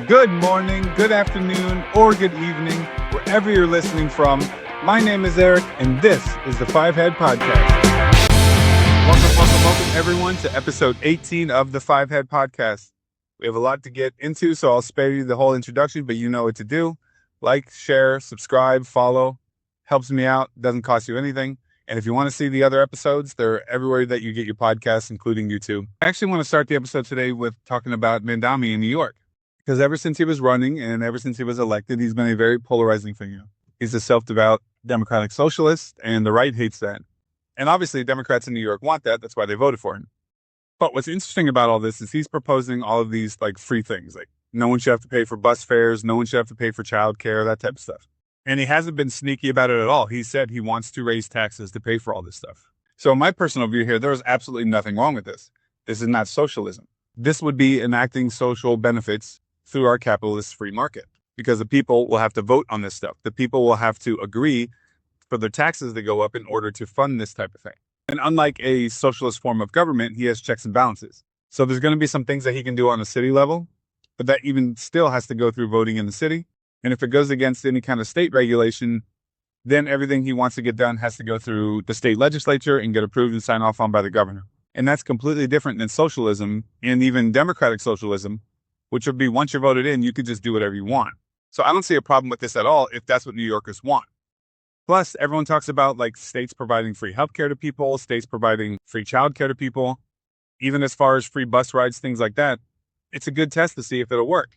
Good morning, good afternoon, or good evening, wherever you're listening from. My name is Eric, and this is the Five Head Podcast. Welcome, everyone, to episode 18 of the Five Head Podcast. We have a lot to get into, so I'll spare you the whole introduction, but you know what to do. Like, share, subscribe, follow. Helps me out, doesn't cost you anything. And if you want to see the other episodes, they're everywhere that you get your podcasts, including YouTube. I actually want to start the episode today with talking about Mamdani in New York. Because ever since he was running and ever since he was elected, he's been a very polarizing figure. He's a self-devout democratic socialist, and the right hates that. And obviously, Democrats in New York want that. That's why they voted for him. But what's interesting about all this is he's proposing all of these free things. Like no one should have to pay for bus fares. No one should have to pay for childcare, that type of stuff. And he hasn't been sneaky about it at all. He said he wants to raise taxes to pay for all this stuff. So in my personal view here, there is absolutely nothing wrong with this. This is not socialism. This would be enacting social benefits through our capitalist free market, because the people will have to vote on this stuff. The people will have to agree for their taxes to go up in order to fund this type of thing. And unlike a socialist form of government, he has checks and balances. So there's going to be some things that he can do on a city level, but that even still has to go through voting in the city. And if it goes against any kind of state regulation, then everything he wants to get done has to go through the state legislature and get approved and signed off on by the governor. And that's completely different than socialism and even democratic socialism, which would be once you're voted in, you could just do whatever you want. So I don't see a problem with this at all if that's what New Yorkers want. Plus, everyone talks about states providing free healthcare to people, states providing free childcare to people, even as far as free bus rides, things like that. It's a good test to see if it'll work.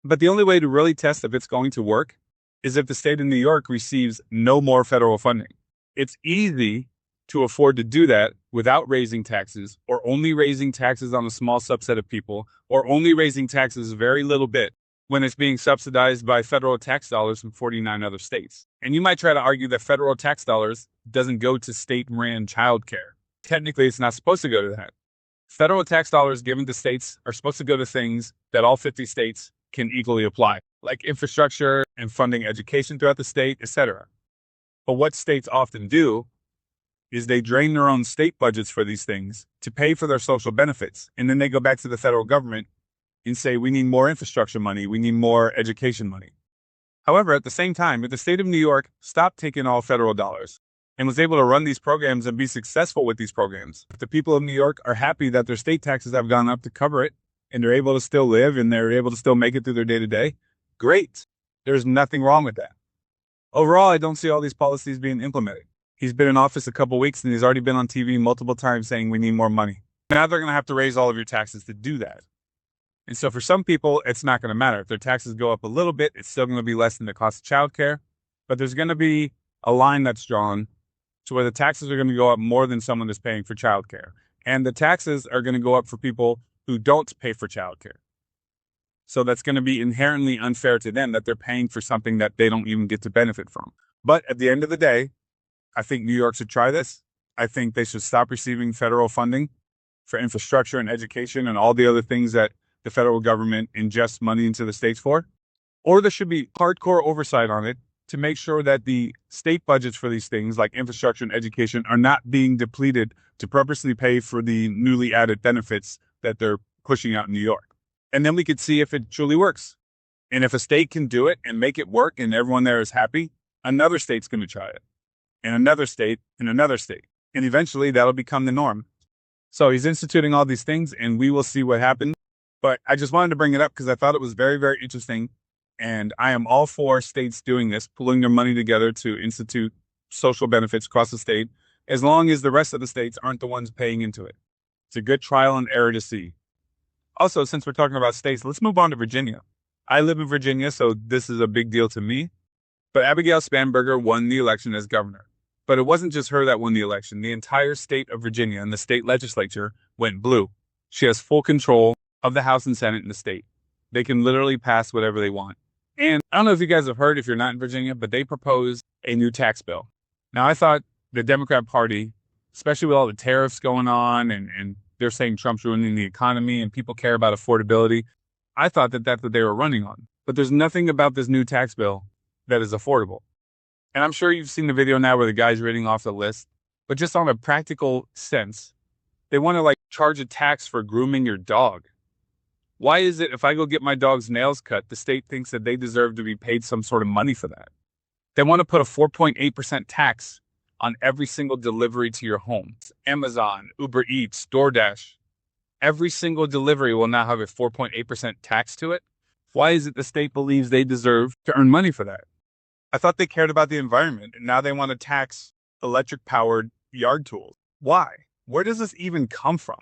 But the only way to really test if it's going to work is if the state of New York receives no more federal funding. It's easy to afford to do that without raising taxes, or only raising taxes on a small subset of people, or only raising taxes a very little bit when it's being subsidized by federal tax dollars from 49 other states. And you might try to argue that federal tax dollars doesn't go to state-ran childcare. Technically, it's not supposed to go to that. Federal tax dollars given to states are supposed to go to things that all 50 states can equally apply, like infrastructure and funding education throughout the state, etc. But what states often do is they drain their own state budgets for these things to pay for their social benefits. And then they go back to the federal government and say, we need more infrastructure money. We need more education money. However, at the same time, if the state of New York stopped taking all federal dollars and was able to run these programs and be successful with these programs, if the people of New York are happy that their state taxes have gone up to cover it and they're able to still live and they're able to still make it through their day-to-day, great. There's nothing wrong with that. Overall, I don't see all these policies being implemented. He's been in office a couple weeks and he's already been on TV multiple times saying we need more money. Now they're going to have to raise all of your taxes to do that. And so for some people, it's not going to matter. If their taxes go up a little bit, it's still going to be less than the cost of childcare. But there's going to be a line that's drawn to where the taxes are going to go up more than someone is paying for childcare. And the taxes are going to go up for people who don't pay for childcare. So that's going to be inherently unfair to them that they're paying for something that they don't even get to benefit from. But at the end of the day, I think New York should try this. I think they should stop receiving federal funding for infrastructure and education and all the other things that the federal government ingests money into the states for. Or there should be hardcore oversight on it to make sure that the state budgets for these things like infrastructure and education are not being depleted to purposely pay for the newly added benefits that they're pushing out in New York. And then we could see if it truly works. And if a state can do it and make it work and everyone there is happy, another state's going to try it. And another state, and another state. And eventually that'll become the norm. So he's instituting all these things and we will see what happens. But I just wanted to bring it up because I thought it was very, very interesting. And I am all for states doing this, pulling their money together to institute social benefits across the state, as long as the rest of the states aren't the ones paying into it. It's a good trial and error to see. Also, since we're talking about states, let's move on to Virginia. I live in Virginia, so this is a big deal to me. But Abigail Spanberger won the election as governor. But it wasn't just her that won the election. The entire state of Virginia and the state legislature went blue. She has full control of the House and Senate in the state. They can literally pass whatever they want. And I don't know if you guys have heard if you're not in Virginia, but they proposed a new tax bill. Now, I thought the Democrat Party, especially with all the tariffs going on and they're saying Trump's ruining the economy and people care about affordability, I thought that that's what they were running on. But there's nothing about this new tax bill that is affordable. And I'm sure you've seen the video now where the guy's reading off the list. But just on a practical sense, they want to charge a tax for grooming your dog. Why is it if I go get my dog's nails cut, the state thinks that they deserve to be paid some sort of money for that? They want to put a 4.8% tax on every single delivery to your home. Amazon, Uber Eats, DoorDash. Every single delivery will now have a 4.8% tax to it. Why is it the state believes they deserve to earn money for that? I thought they cared about the environment, and now they want to tax electric-powered yard tools. Why? Where does this even come from?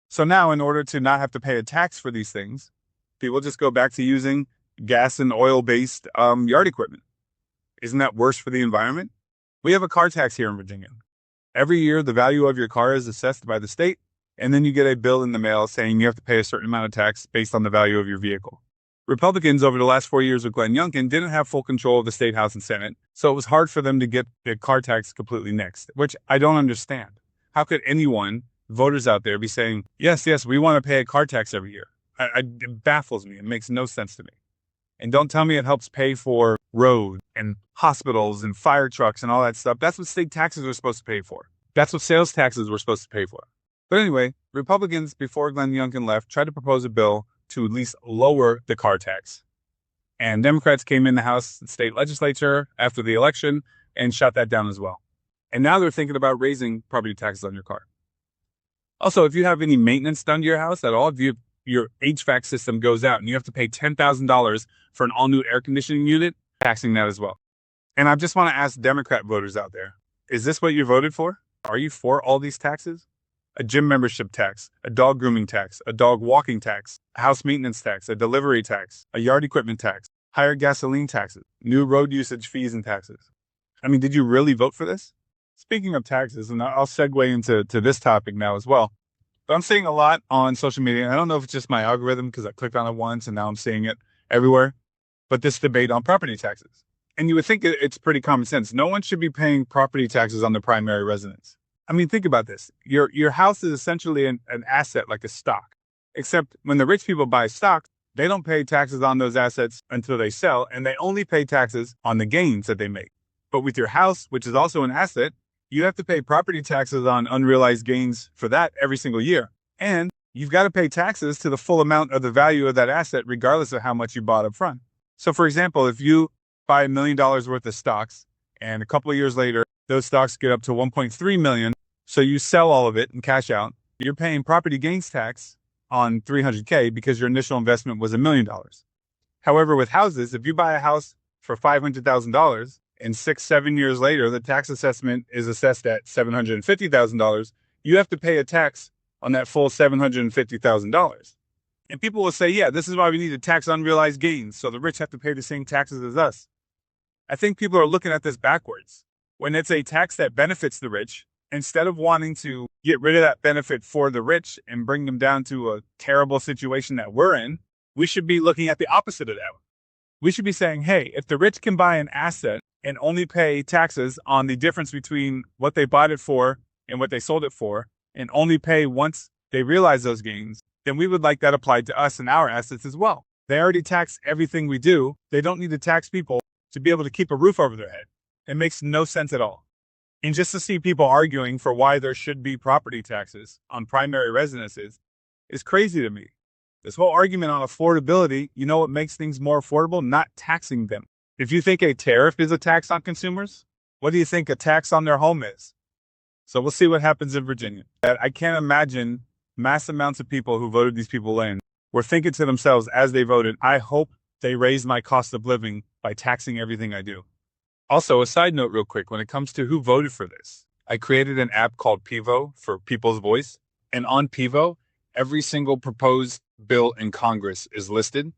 So now, in order to not have to pay a tax for these things, people just go back to using gas and oil-based yard equipment. Isn't that worse for the environment? We have a car tax here in Virginia. Every year, the value of your car is assessed by the state, and then you get a bill in the mail saying you have to pay a certain amount of tax based on the value of your vehicle. Republicans over the last 4 years with Glenn Youngkin didn't have full control of the state house and senate, so it was hard for them to get the car tax completely nixed, which I don't understand. How could anyone, voters out there, be saying, yes, we want to pay a car tax every year? It baffles me. It makes no sense to me. And don't tell me it helps pay for roads and hospitals and fire trucks and all that stuff. That's what state taxes were supposed to pay for. That's what sales taxes were supposed to pay for. But anyway, Republicans, before Glenn Youngkin left, tried to propose a bill to at least lower the car tax. And Democrats came in the House and state legislature after the election and shot that down as well. And now they're thinking about raising property taxes on your car. Also, if you have any maintenance done to your house at all, if your HVAC system goes out and you have to pay $10,000 for an all-new air conditioning unit, taxing that as well. And I just want to ask Democrat voters out there, is this what you voted for? Are you for all these taxes? A gym membership tax, a dog grooming tax, a dog walking tax, a house maintenance tax, a delivery tax, a yard equipment tax, higher gasoline taxes, new road usage fees and taxes. I mean, did you really vote for this? Speaking of taxes, and I'll segue into this topic now as well, but I'm seeing a lot on social media. I don't know if it's just my algorithm because I clicked on it once and now I'm seeing it everywhere, but this debate on property taxes. And you would think it's pretty common sense. No one should be paying property taxes on their primary residence. I mean, think about this. Your house is essentially an asset, like a stock. Except when the rich people buy stocks, they don't pay taxes on those assets until they sell, and they only pay taxes on the gains that they make. But with your house, which is also an asset, you have to pay property taxes on unrealized gains for that every single year. And you've got to pay taxes to the full amount of the value of that asset, regardless of how much you bought up front. So, for example, if you buy $1 million worth of stocks, and a couple of years later, those stocks get up to 1.3 million. So you sell all of it and cash out. You're paying property gains tax on $300K because your initial investment was $1 million. However, with houses, if you buy a house for $500,000 and 6-7 years later, the tax assessment is assessed at $750,000, you have to pay a tax on that full $750,000. And people will say, yeah, this is why we need to tax unrealized gains. So the rich have to pay the same taxes as us. I think people are looking at this backwards. When it's a tax that benefits the rich, instead of wanting to get rid of that benefit for the rich and bring them down to a terrible situation that we're in, we should be looking at the opposite of that. We should be saying, hey, if the rich can buy an asset and only pay taxes on the difference between what they bought it for and what they sold it for, and only pay once they realize those gains, then we would like that applied to us and our assets as well. They already tax everything we do. They don't need to tax people to be able to keep a roof over their head. It makes no sense at all. And just to see people arguing for why there should be property taxes on primary residences is crazy to me. This whole argument on affordability, you know what makes things more affordable? Not taxing them. If you think a tariff is a tax on consumers, what do you think a tax on their home is? So we'll see what happens in Virginia. I can't imagine mass amounts of people who voted these people in were thinking to themselves as they voted, I hope they raise my cost of living by taxing everything I do. Also, a side note real quick, when it comes to who voted for this, I created an app called Pivo for People's Voice. And on Pivo, every single proposed bill in Congress is listed.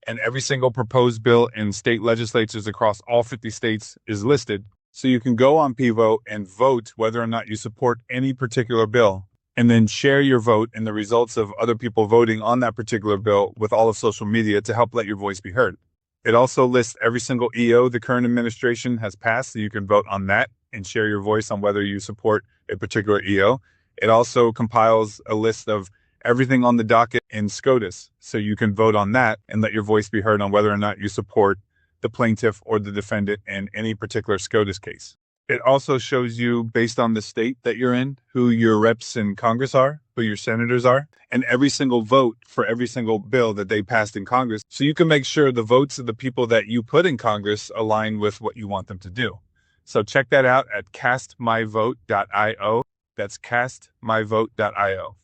And every single proposed bill in state legislatures across all 50 states is listed. So you can go on Pivo and vote whether or not you support any particular bill, and then share your vote and the results of other people voting on that particular bill with all of social media to help let your voice be heard. It also lists every single EO the current administration has passed, so you can vote on that and share your voice on whether you support a particular EO. It also compiles a list of everything on the docket in SCOTUS, so you can vote on that and let your voice be heard on whether or not you support the plaintiff or the defendant in any particular SCOTUS case. It also shows you, based on the state that you're in, who your reps in Congress are, who your senators are, and every single vote for every single bill that they passed in Congress. So you can make sure the votes of the people that you put in Congress align with what you want them to do. So check that out at castmyvote.io. That's castmyvote.io.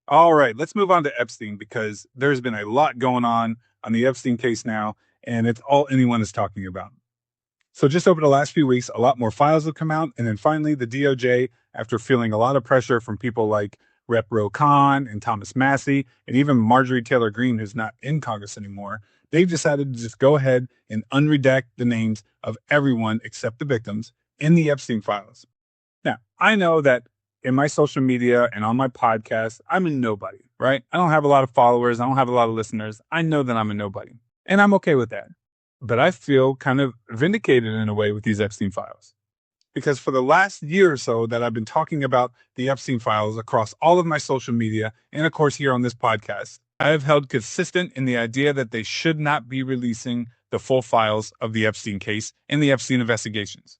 All right, let's move on to Epstein, because there's been a lot going on the Epstein case now, and it's all anyone is talking about. So just over the last few weeks, a lot more files have come out. And then finally, the DOJ, after feeling a lot of pressure from people like Rep. Khanna and Thomas Massie, and even Marjorie Taylor Greene, who's not in Congress anymore, they've decided to just go ahead and unredact the names of everyone except the victims in the Epstein files. Now, I know that in my social media and on my podcast, I'm a nobody, right? I don't have a lot of followers. I don't have a lot of listeners. I know that I'm a nobody, and I'm okay with that. But I feel kind of vindicated in a way with these Epstein files, because for the last year or so that I've been talking about the Epstein files across all of my social media and, of course, here on this podcast, I have held consistent in the idea that they should not be releasing the full files of the Epstein case and the Epstein investigations.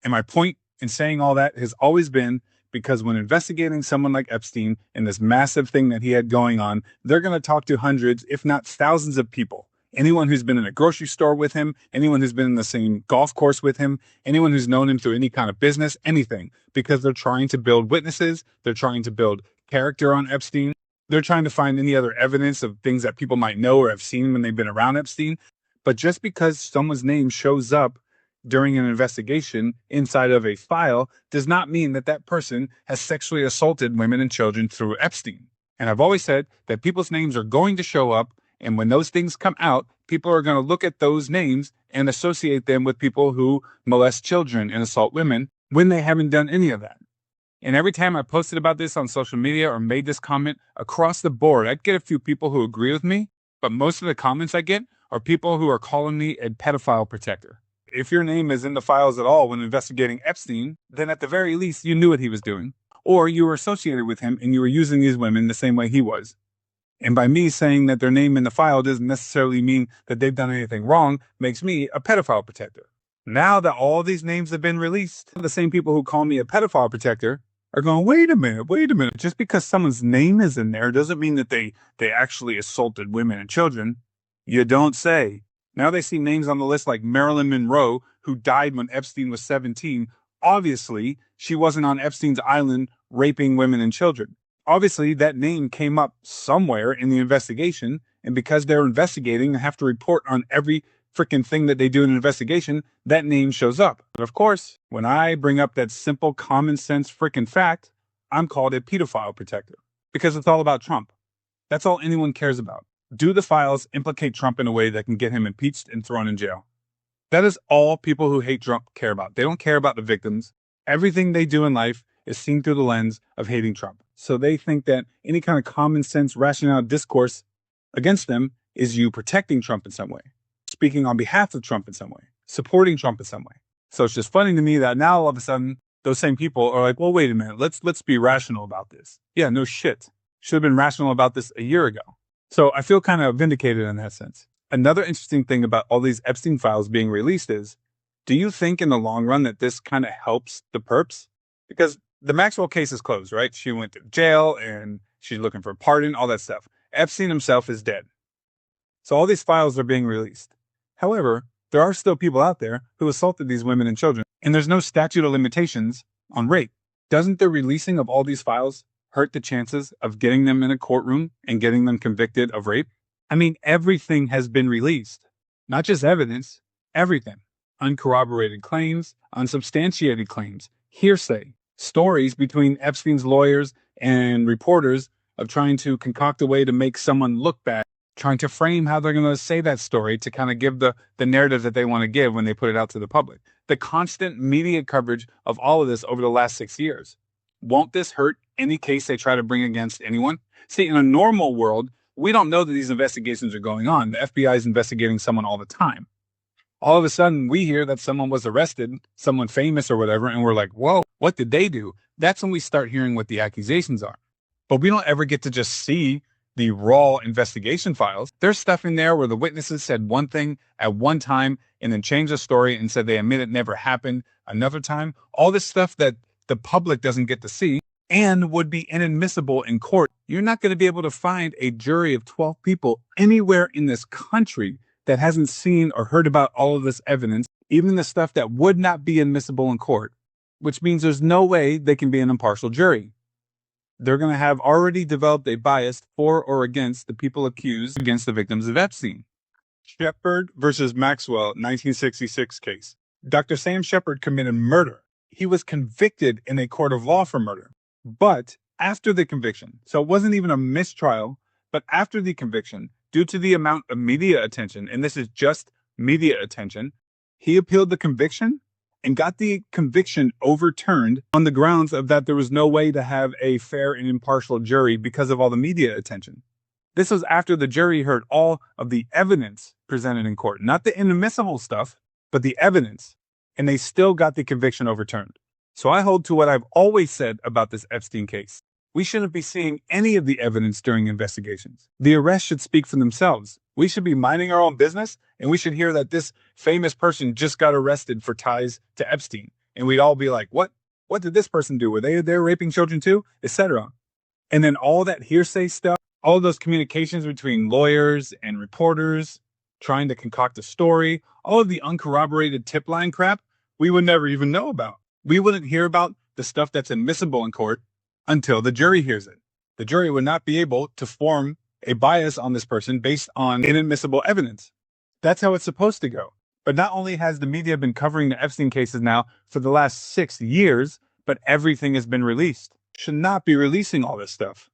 And my point in saying all that has always been because when investigating someone like Epstein and this massive thing that he had going on, they're going to talk to hundreds, if not thousands of people. Anyone who's been in a grocery store with him, anyone who's been in the same golf course with him, anyone who's known him through any kind of business, anything, because they're trying to build witnesses. They're trying to build character on Epstein. They're trying to find any other evidence of things that people might know or have seen when they've been around Epstein. But just because someone's name shows up during an investigation inside of a file does not mean that that person has sexually assaulted women and children through Epstein. And I've always said that people's names are going to show up. And when those things come out, people are going to look at those names and associate them with people who molest children and assault women when they haven't done any of that. And every time I posted about this on social media or made this comment across the board, I'd get a few people who agree with me, but most of the comments I get are people who are calling me a pedophile protector. If your name is in the files at all when investigating Epstein, then at the very least you knew what he was doing, or you were associated with him and you were using these women the same way he was. And by me saying that their name in the file doesn't necessarily mean that they've done anything wrong makes me a pedophile protector. Now that all these names have been released, the same people who call me a pedophile protector are going, wait a minute. Just because someone's name is in there doesn't mean that they actually assaulted women and children. You don't say. Now they see names on the list like Marilyn Monroe, who died when Epstein was 17. Obviously, she wasn't on Epstein's island raping women and children. Obviously, that name came up somewhere in the investigation, and because they're investigating and have to report on every freaking thing that they do in an investigation, that name shows up. But of course, when I bring up that simple common sense freaking fact, I'm called a pedophile protector, because it's all about Trump. That's all anyone cares about. Do the files implicate Trump in a way that can get him impeached and thrown in jail? That is all people who hate Trump care about. They don't care about the victims. Everything they do in life is seen through the lens of hating Trump. So they think that any kind of common sense rationale discourse against them is you protecting Trump in some way, speaking on behalf of Trump in some way, supporting Trump in some way. So it's just funny to me that now all of a sudden those same people are like, well, wait a minute, let's be rational about this. Yeah, no shit. Should have been rational about this a year ago. So I feel kind of vindicated in that sense. Another interesting thing about all these Epstein files being released is, do you think in the long run that this kind of helps the perps? Because the Maxwell case is closed, right? She went to jail and she's looking for a pardon, all that stuff. Epstein himself is dead. So all these files are being released. However, there are still people out there who assaulted these women and children, and there's no statute of limitations on rape. Doesn't the releasing of all these files hurt the chances of getting them in a courtroom and getting them convicted of rape? I mean, everything has been released. Not just evidence, everything. Uncorroborated claims, unsubstantiated claims, hearsay, stories between Epstein's lawyers and reporters of trying to concoct a way to make someone look bad, trying to frame how they're going to say that story to kind of give the narrative that they want to give when they put it out to the public. The constant media coverage of all of this over the last 6 years. Won't this hurt any case they try to bring against anyone? See, in a normal world, we don't know that these investigations are going on. The FBI is investigating someone all the time. All of a sudden, we hear that someone was arrested, someone famous or whatever, and we're like, whoa, what did they do? That's when we start hearing what the accusations are. But we don't ever get to just see the raw investigation files, there's stuff in there where the witnesses said one thing at one time and then changed the story and said they admit it never happened another time. All this stuff that the public doesn't get to see and would be inadmissible in court. You're not going to be able to find a jury of 12 people anywhere in this country that hasn't seen or heard about all of this evidence, even the stuff that would not be admissible in court, which means there's no way they can be an impartial jury. They're going to have already developed a bias for or against the people accused against the victims of Epstein. Shepard versus Maxwell, 1966 case. Dr. Sam Shepard committed murder. He was convicted in a court of law for murder. But after the conviction, so it wasn't even a mistrial, but after the conviction, due to the amount of media attention, and this is just media attention, he appealed the conviction and got the conviction overturned on the grounds of that there was no way to have a fair and impartial jury because of all the media attention. This was after the jury heard all of the evidence presented in court, not the inadmissible stuff, but the evidence, and they still got the conviction overturned. So I hold to what I've always said about this Epstein case. We shouldn't be seeing any of the evidence during investigations. The arrests should speak for themselves. We should be minding our own business, and we should hear that this famous person just got arrested for ties to Epstein. And we'd all be like, what? What did this person do? Were they there raping children too? Etc. And then all that hearsay stuff, all those communications between lawyers and reporters trying to concoct a story, all of the uncorroborated tip line crap, we would never even know about. We wouldn't hear about the stuff that's admissible in court until the jury hears it. The jury would not be able to form a bias on this person based on inadmissible evidence. That's how it's supposed to go. But not only has the media been covering the Epstein cases now for the last 6 years, but everything has been released. Should not be releasing all this stuff.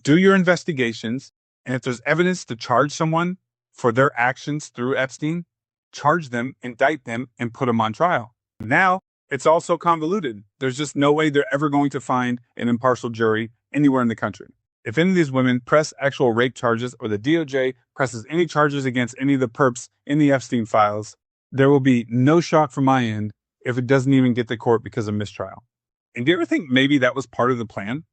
Do your investigations, and if there's evidence to charge someone for their actions through Epstein, charge them, indict them, and put them on trial. Now, it's all so convoluted. There's just no way they're ever going to find an impartial jury anywhere in the country. If any of these women press actual rape charges or the DOJ presses any charges against any of the perps in the Epstein files, there will be no shock from my end if it doesn't even get to court because of mistrial. And do you ever think maybe that was part of the plan?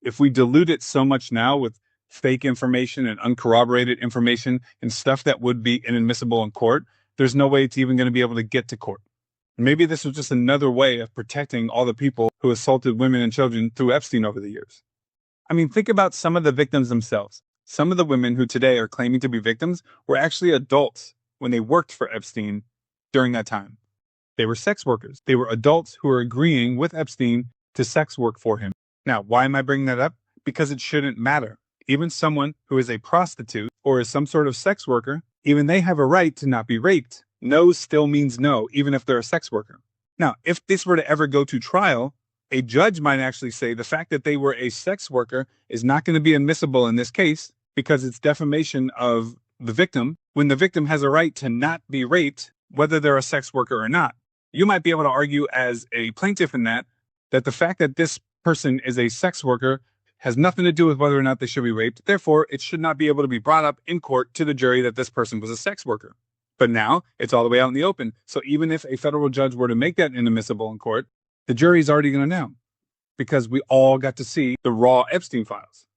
If we dilute it so much now with fake information and uncorroborated information and stuff that would be inadmissible in court, there's no way it's even going to be able to get to court. Maybe this was just another way of protecting all the people who assaulted women and children through Epstein over the years. I mean, think about some of the victims themselves. Some of the women who today are claiming to be victims were actually adults when they worked for Epstein during that time. They were sex workers. They were adults who were agreeing with Epstein to sex work for him. Now, why am I bringing that up? Because it shouldn't matter. Even someone who is a prostitute or is some sort of sex worker, even they have a right to not be raped. No still means no, even if they're a sex worker. Now, if this were to ever go to trial, a judge might actually say the fact that they were a sex worker is not going to be admissible in this case because it's defamation of the victim when the victim has a right to not be raped, whether they're a sex worker or not. You might be able to argue as a plaintiff in that the fact that this person is a sex worker has nothing to do with whether or not they should be raped. Therefore, it should not be able to be brought up in court to the jury that this person was a sex worker. But now it's all the way out in the open. So even if a federal judge were to make that inadmissible in court, the jury's already going to know because we all got to see the raw Epstein files.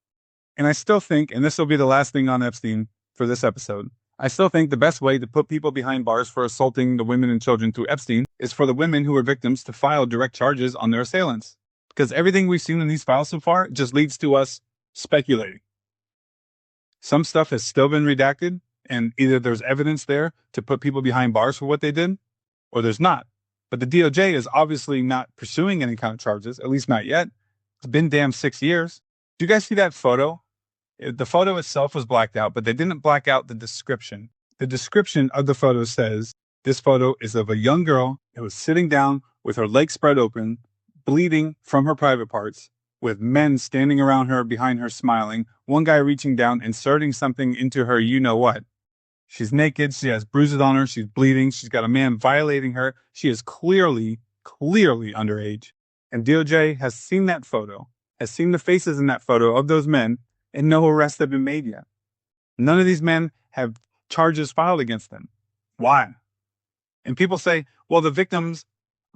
And I still think, and this will be the last thing on Epstein for this episode, I still think the best way to put people behind bars for assaulting the women and children through Epstein is for the women who were victims to file direct charges on their assailants. Because everything we've seen in these files so far just leads to us speculating. Some stuff has still been redacted, and either there's evidence there to put people behind bars for what they did, or there's not. But the DOJ is obviously not pursuing any kind of charges, at least not yet. It's been damn 6 years. Do you guys see that photo? The photo itself was blacked out, but they didn't black out the description. The description of the photo says, this photo is of a young girl who was sitting down with her legs spread open, bleeding from her private parts, with men standing around her, behind her, smiling, one guy reaching down, inserting something into her you-know-what. She's naked, she has bruises on her, she's bleeding, she's got a man violating her. She is clearly underage. And DOJ has seen that photo, has seen the faces in that photo of those men, and no arrests have been made yet. None of these men have charges filed against them. Why? And people say, well, the victims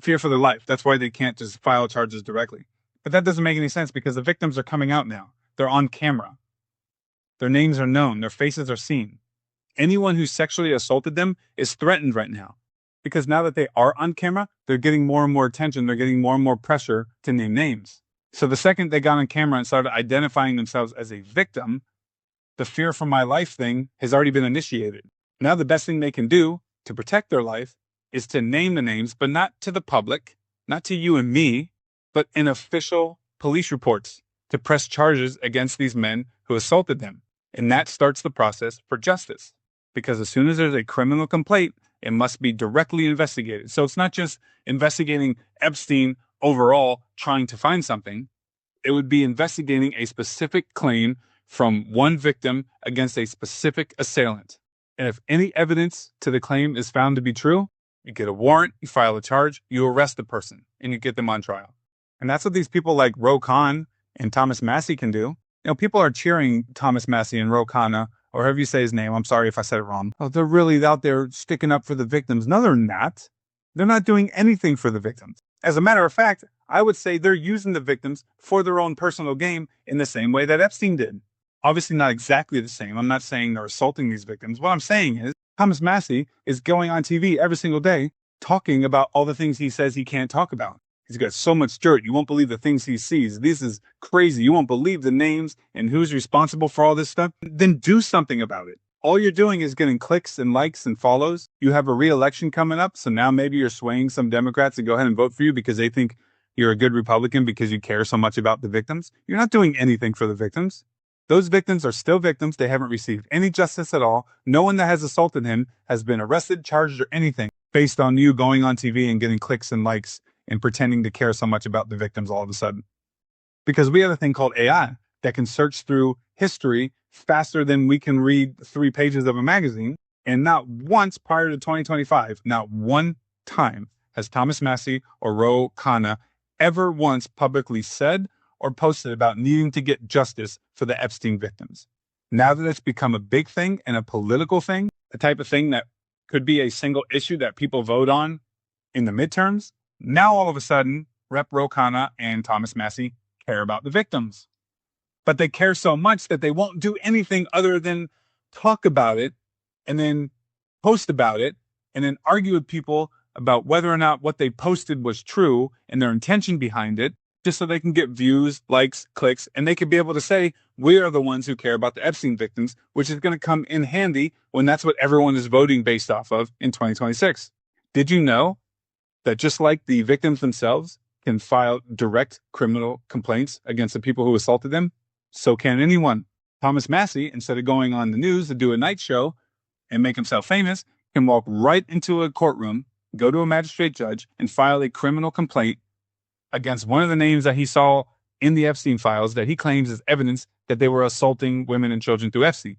fear for their life. That's why they can't just file charges directly. But that doesn't make any sense because the victims are coming out now. They're on camera. Their names are known. Their faces are seen. Anyone who sexually assaulted them is threatened right now. Because now that they are on camera, they're getting more and more attention. They're getting more and more pressure to name names. So the second they got on camera and started identifying themselves as a victim, the fear for my life thing has already been initiated. Now the best thing they can do to protect their life is to name the names, but not to the public, not to you and me, but in official police reports to press charges against these men who assaulted them. And that starts the process for justice. Because as soon as there's a criminal complaint, it must be directly investigated. So it's not just investigating Epstein overall, trying to find something. It would be investigating a specific claim from one victim against a specific assailant. And if any evidence to the claim is found to be true, you get a warrant, you file a charge, you arrest the person, and you get them on trial. And that's what these people like Khanna and Thomas Massie can do. People are cheering Thomas Massie and Khanna, or however you say his name. I'm sorry if I said it wrong. Oh, they're really out there sticking up for the victims. No, they're not. They're not doing anything for the victims. As a matter of fact, I would say they're using the victims for their own personal gain in the same way that Epstein did. Obviously not exactly the same. I'm not saying they're assaulting these victims. What I'm saying is Thomas Massie is going on TV every single day talking about all the things he says he can't talk about. He's got so much dirt. You won't believe the things he sees. This is crazy. You won't believe the names and who's responsible for all this stuff. Then do something about it. All you're doing is getting clicks and likes and follows. You have a re-election coming up. So now maybe you're swaying some Democrats to go ahead and vote for you because they think you're a good Republican because you care so much about the victims. You're not doing anything for the victims. Those victims are still victims. They haven't received any justice at all. No one that has assaulted him has been arrested, charged, or anything based on you going on TV and getting clicks and likes and pretending to care so much about the victims all of a sudden. Because we have a thing called AI that can search through history faster than we can read 3 pages of a magazine. And not once prior to 2025, not one time has Thomas Massie or Khanna ever once publicly said or posted about needing to get justice for the Epstein victims. Now that it's become a big thing and a political thing, the type of thing that could be a single issue that people vote on in the midterms, now all of a sudden, Rep. Khanna and Thomas Massie care about the victims. But they care so much that they won't do anything other than talk about it and then post about it and then argue with people about whether or not what they posted was true and their intention behind it, just so they can get views, likes, clicks, and they could be able to say, we are the ones who care about the Epstein victims, which is going to come in handy when that's what everyone is voting based off of in 2026. Did you know that just like the victims themselves can file direct criminal complaints against the people who assaulted them, so can anyone. Thomas Massie, instead of going on the news to do a night show and make himself famous, can walk right into a courtroom, go to a magistrate judge, and file a criminal complaint against one of the names that he saw in the Epstein files that he claims is evidence that they were assaulting women and children through Epstein.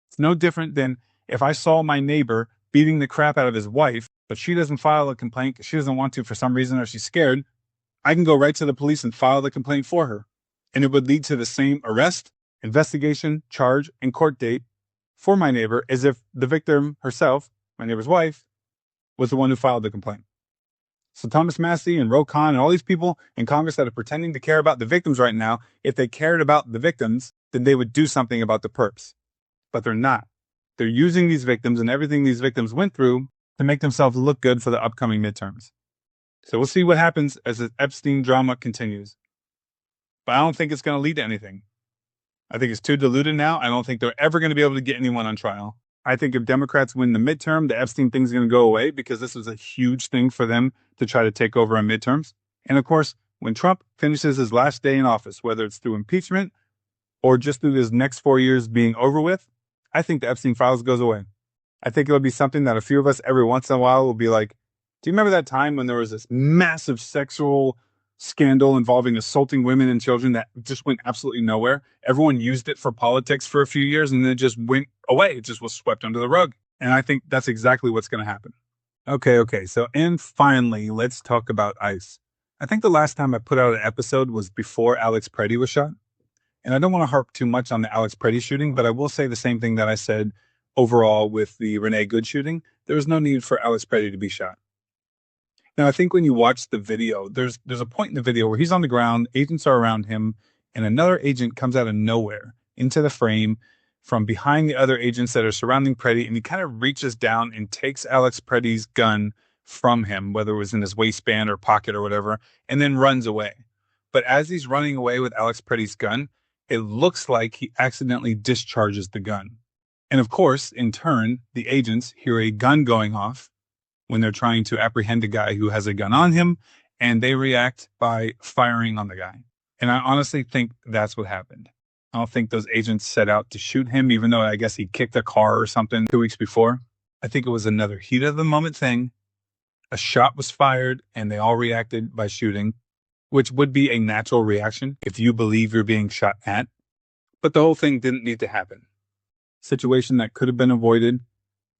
It's no different than if I saw my neighbor beating the crap out of his wife, but she doesn't file a complaint because she doesn't want to for some reason or she's scared, I can go right to the police and file the complaint for her. And it would lead to the same arrest, investigation, charge, and court date for my neighbor as if the victim herself, my neighbor's wife, was the one who filed the complaint. So Thomas Massie and Khanna and all these people in Congress that are pretending to care about the victims right now, if they cared about the victims, then they would do something about the perps. But they're not. They're using these victims and everything these victims went through to make themselves look good for the upcoming midterms. So we'll see what happens as the Epstein drama continues. But I don't think it's going to lead to anything. I think it's too diluted now. I don't think they're ever going to be able to get anyone on trial. I think if Democrats win the midterm, the Epstein thing's going to go away because this was a huge thing for them to try to take over in midterms. And of course, when Trump finishes his last day in office, whether it's through impeachment or just through his next 4 years being over with, I think the Epstein files goes away. I think it'll be something that a few of us every once in a while will be like, do you remember that time when there was this massive sexual scandal involving assaulting women and children that just went absolutely nowhere? Everyone used it for politics for a few years and then it just went away. It just was swept under the rug. And I think that's exactly what's going to happen. Okay. So, and finally, let's talk about ICE. I think the last time I put out an episode was before Alex Pretti was shot. And I don't want to harp too much on the Alex Pretti shooting, but I will say the same thing that I said overall with the Renee Good shooting. There was no need for Alex Pretti to be shot. Now, I think when you watch the video, there's a point in the video where he's on the ground, agents are around him, and another agent comes out of nowhere into the frame, from behind the other agents that are surrounding Pretti, and he kind of reaches down and takes Alex Pretti's gun from him, whether it was in his waistband or pocket or whatever, and then runs away. But as he's running away with Alex Pretti's gun, it looks like he accidentally discharges the gun. And of course, in turn, the agents hear a gun going off when they're trying to apprehend a guy who has a gun on him, and they react by firing on the guy. And I honestly think that's what happened. I don't think those agents set out to shoot him, even though I guess he kicked a car or something 2 weeks before. I think it was another heat of the moment thing. A shot was fired and they all reacted by shooting, which would be a natural reaction if you believe you're being shot at. But the whole thing didn't need to happen. Situation that could have been avoided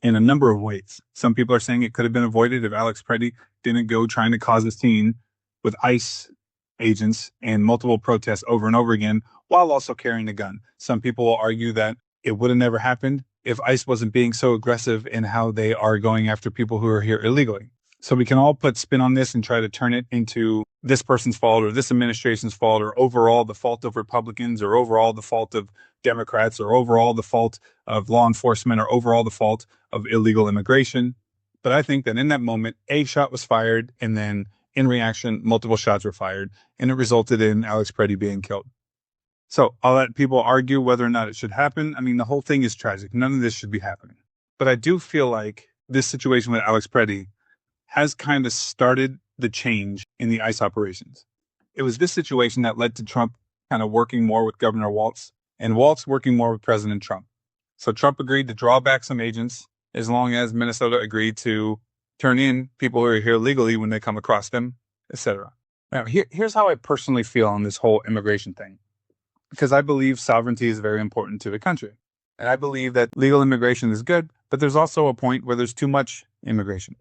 in a number of ways. Some people are saying it could have been avoided if Alex Pretti didn't go trying to cause a scene with ICE agents and multiple protests over and over again while also carrying a gun. Some people will argue that it would have never happened if ICE wasn't being so aggressive in how they are going after people who are here illegally. So we can all put spin on this and try to turn it into this person's fault or this administration's fault or overall the fault of Republicans or overall the fault of Democrats or overall the fault of law enforcement or overall the fault of illegal immigration. But I think that in that moment, a shot was fired and then in reaction, multiple shots were fired and it resulted in Alex Pretti being killed. So I'll let people argue whether or not it should happen. I mean, the whole thing is tragic. None of this should be happening. But I do feel like this situation with Alex Pretti has kind of started the change in the ICE operations. It was this situation that led to Trump kind of working more with Governor Walz and Walz working more with President Trump. So Trump agreed to draw back some agents as long as Minnesota agreed to turn in people who are here legally when they come across them, etc. Now, here's how I personally feel on this whole immigration thing. Because I believe sovereignty is very important to a country. And I believe that legal immigration is good, but there's also a point where there's too much immigration.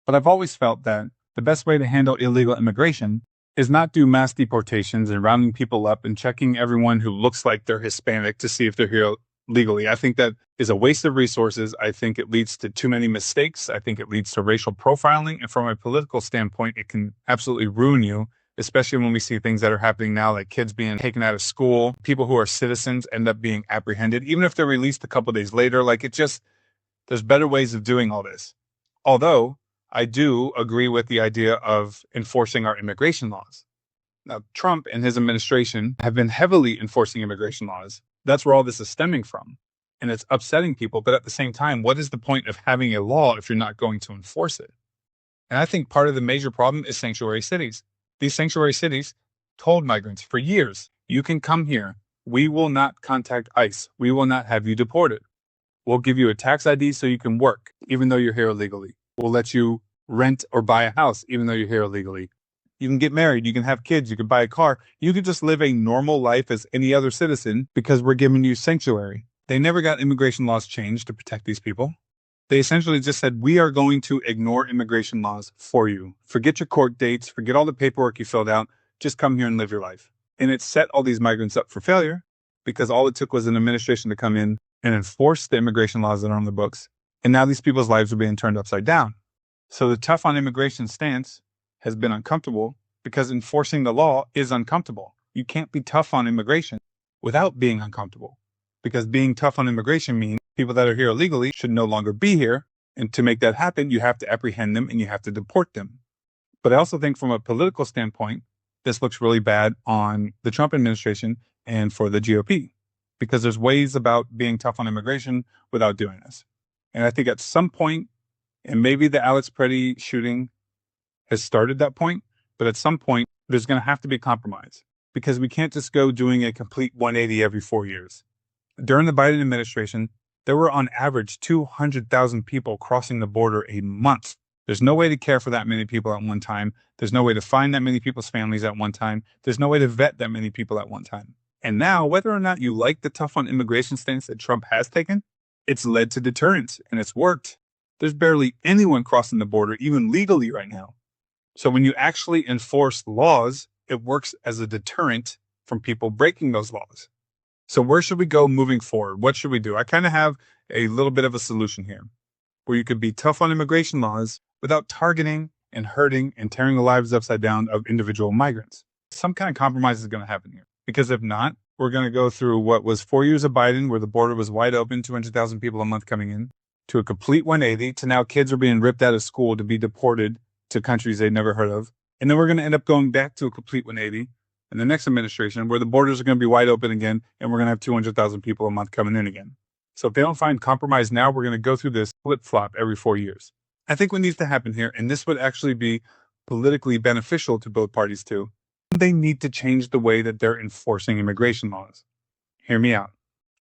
But I've always felt that the best way to handle illegal immigration is not do mass deportations and rounding people up and checking everyone who looks like they're Hispanic to see if they're here legally. I think that is a waste of resources. I think it leads to too many mistakes. I think it leads to racial profiling. And from a political standpoint, it can absolutely ruin you, especially when we see things that are happening now, like kids being taken out of school, people who are citizens end up being apprehended, even if they're released a couple of days later. Like there's better ways of doing all this. Although I do agree with the idea of enforcing our immigration laws. Now, Trump and his administration have been heavily enforcing immigration laws. That's where all this is stemming from. And it's upsetting people. But at the same time, what is the point of having a law if you're not going to enforce it? And I think part of the major problem is sanctuary cities. These sanctuary cities told migrants for years, you can come here. We will not contact ICE. We will not have you deported. We'll give you a tax ID so you can work, even though you're here illegally. We'll let you rent or buy a house, even though you're here illegally. You can get married. You can have kids. You can buy a car. You can just live a normal life as any other citizen because we're giving you sanctuary. They never got immigration laws changed to protect these people. They essentially just said, we are going to ignore immigration laws for you. Forget your court dates. Forget all the paperwork you filled out. Just come here and live your life. And it set all these migrants up for failure because all it took was an administration to come in and enforce the immigration laws that are on the books. And now these people's lives are being turned upside down. So the tough on immigration stance has been uncomfortable because enforcing the law is uncomfortable. You can't be tough on immigration without being uncomfortable, because being tough on immigration means people that are here illegally should no longer be here. And to make that happen, you have to apprehend them and you have to deport them. But I also think from a political standpoint, this looks really bad on the Trump administration and for the GOP, because there's ways about being tough on immigration without doing this. And I think at some point, and maybe the Alex Pretti shooting has started that point, but at some point, there's going to have to be compromise because we can't just go doing a complete 180 every 4 years. During the Biden administration, there were on average 200,000 people crossing the border a month. There's no way to care for that many people at one time. There's no way to find that many people's families at one time. There's no way to vet that many people at one time. And now, whether or not you like the tough on immigration stance that Trump has taken, it's led to deterrence and it's worked. There's barely anyone crossing the border, even legally right now. So when you actually enforce laws, it works as a deterrent from people breaking those laws. So where should we go moving forward? What should we do? I kind of have a little bit of a solution here where you could be tough on immigration laws without targeting and hurting and tearing the lives upside down of individual migrants. Some kind of compromise is going to happen here, because if not, We're going to go through what was 4 years of Biden, where the border was wide open, 200,000 people a month coming in, to a complete 180, to now kids are being ripped out of school to be deported to countries they'd never heard of. And then we're going to end up going back to a complete 180 in the next administration, where the borders are going to be wide open again, and we're going to have 200,000 people a month coming in again. So if they don't find compromise now, we're going to go through this flip-flop every 4 years. I think what needs to happen here, and this would actually be politically beneficial to both parties too, they need to change the way that they're enforcing immigration laws. Hear me out.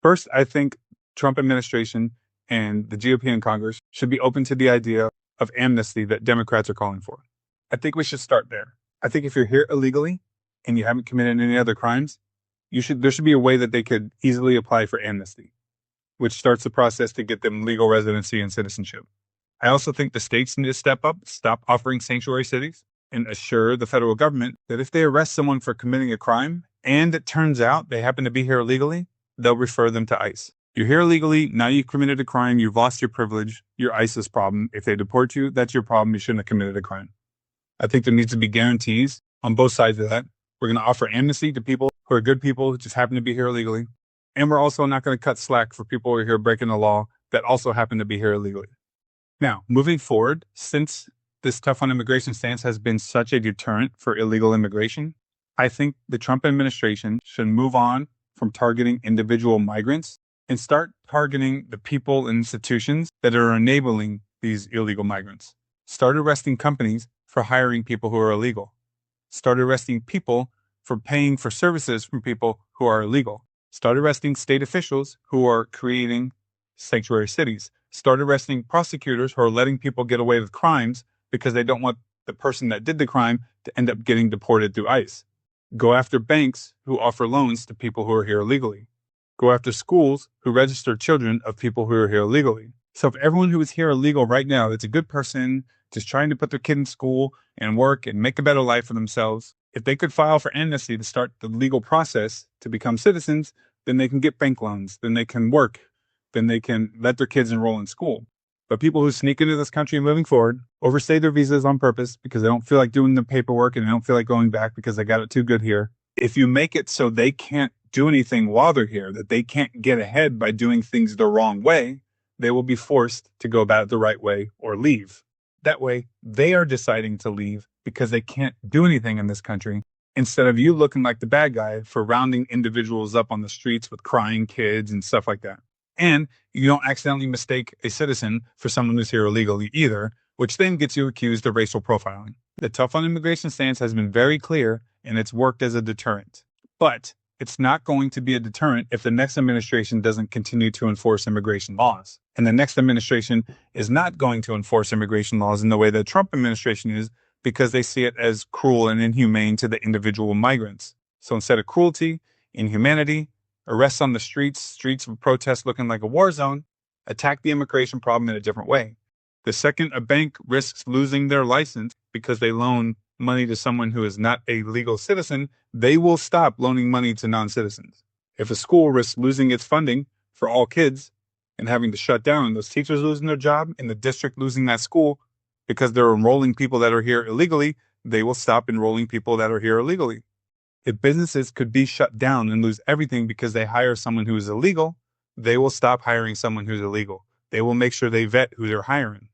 First, I think Trump administration and the GOP in Congress should be open to the idea of amnesty that Democrats are calling for. I think we should start there. I think if you're here illegally and you haven't committed any other crimes, there should be a way that they could easily apply for amnesty, which starts the process to get them legal residency and citizenship. I also think the states need to step up, stop offering sanctuary cities, and assure the federal government that if they arrest someone for committing a crime and it turns out they happen to be here illegally, they'll refer them to ICE. You're here illegally, now you've committed a crime, you've lost your privilege, your ICE's problem. If they deport you, that's your problem, you shouldn't have committed a crime. I think there needs to be guarantees on both sides of that. We're going to offer amnesty to people who are good people who just happen to be here illegally. And we're also not going to cut slack for people who are here breaking the law that also happen to be here illegally. Now, moving forward, since this tough on immigration stance has been such a deterrent for illegal immigration, I think the Trump administration should move on from targeting individual migrants and start targeting the people and institutions that are enabling these illegal migrants. Start arresting companies for hiring people who are illegal. Start arresting people for paying for services from people who are illegal. Start arresting state officials who are creating sanctuary cities. Start arresting prosecutors who are letting people get away with crimes because they don't want the person that did the crime to end up getting deported through ICE. Go after banks who offer loans to people who are here illegally. Go after schools who register children of people who are here illegally. So if everyone who is here illegal right now that's a good person, just trying to put their kid in school and work and make a better life for themselves, if they could file for amnesty to start the legal process to become citizens, then they can get bank loans, then they can work, then they can let their kids enroll in school. But people who sneak into this country moving forward, overstay their visas on purpose because they don't feel like doing the paperwork and they don't feel like going back because they got it too good here. If you make it so they can't do anything while they're here, that they can't get ahead by doing things the wrong way, they will be forced to go about it the right way or leave. That way, they are deciding to leave because they can't do anything in this country, instead of you looking like the bad guy for rounding individuals up on the streets with crying kids and stuff like that. And you don't accidentally mistake a citizen for someone who's here illegally either, which then gets you accused of racial profiling. The tough on immigration stance has been very clear, and it's worked as a deterrent. But it's not going to be a deterrent if the next administration doesn't continue to enforce immigration laws. And the next administration is not going to enforce immigration laws in the way the Trump administration is, because they see it as cruel and inhumane to the individual migrants. So instead of cruelty, inhumanity, arrests on the streets of protest looking like a war zone, attack the immigration problem in a different way. The second a bank risks losing their license because they loan money to someone who is not a legal citizen, they will stop loaning money to non-citizens. If a school risks losing its funding for all kids and having to shut down, and those teachers losing their job and the district losing that school because they're enrolling people that are here illegally, they will stop enrolling people that are here illegally. If businesses could be shut down and lose everything because they hire someone who is illegal, they will stop hiring someone who's illegal. They will make sure they vet who they're hiring.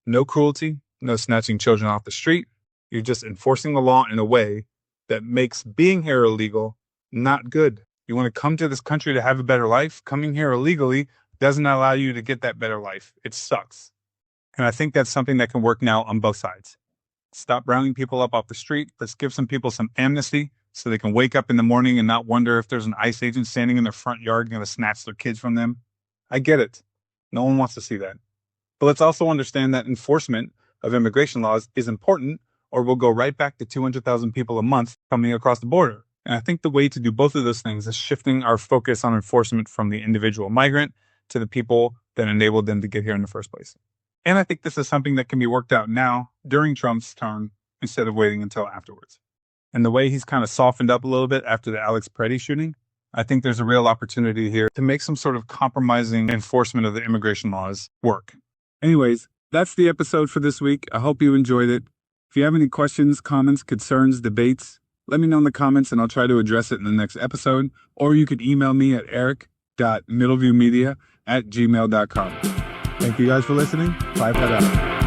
No cruelty, no snatching children off the street. You're just enforcing the law in a way that makes being here illegal not good. You want to come to this country to have a better life? Coming here illegally doesn't allow you to get that better life. It sucks. And I think that's something that can work now on both sides. Stop rounding people up off the street. Let's give some people some amnesty so they can wake up in the morning and not wonder if there's an ICE agent standing in their front yard going to snatch their kids from them. I get it. No one wants to see that. But let's also understand that enforcement of immigration laws is important, or we'll go right back to 200,000 people a month coming across the border. And I think the way to do both of those things is shifting our focus on enforcement from the individual migrant to the people that enabled them to get here in the first place. And I think this is something that can be worked out now during Trump's term instead of waiting until afterwards. And the way he's kind of softened up a little bit after the Alex Pretti shooting, I think there's a real opportunity here to make some sort of compromising enforcement of the immigration laws work. Anyways, that's the episode for this week. I hope you enjoyed it. If you have any questions, comments, concerns, debates, Let me know in the comments and I'll try to address it in the next episode. Or you could email me at eric.middleviewmedia@gmail.com. Thank you guys for listening. 5 Head out.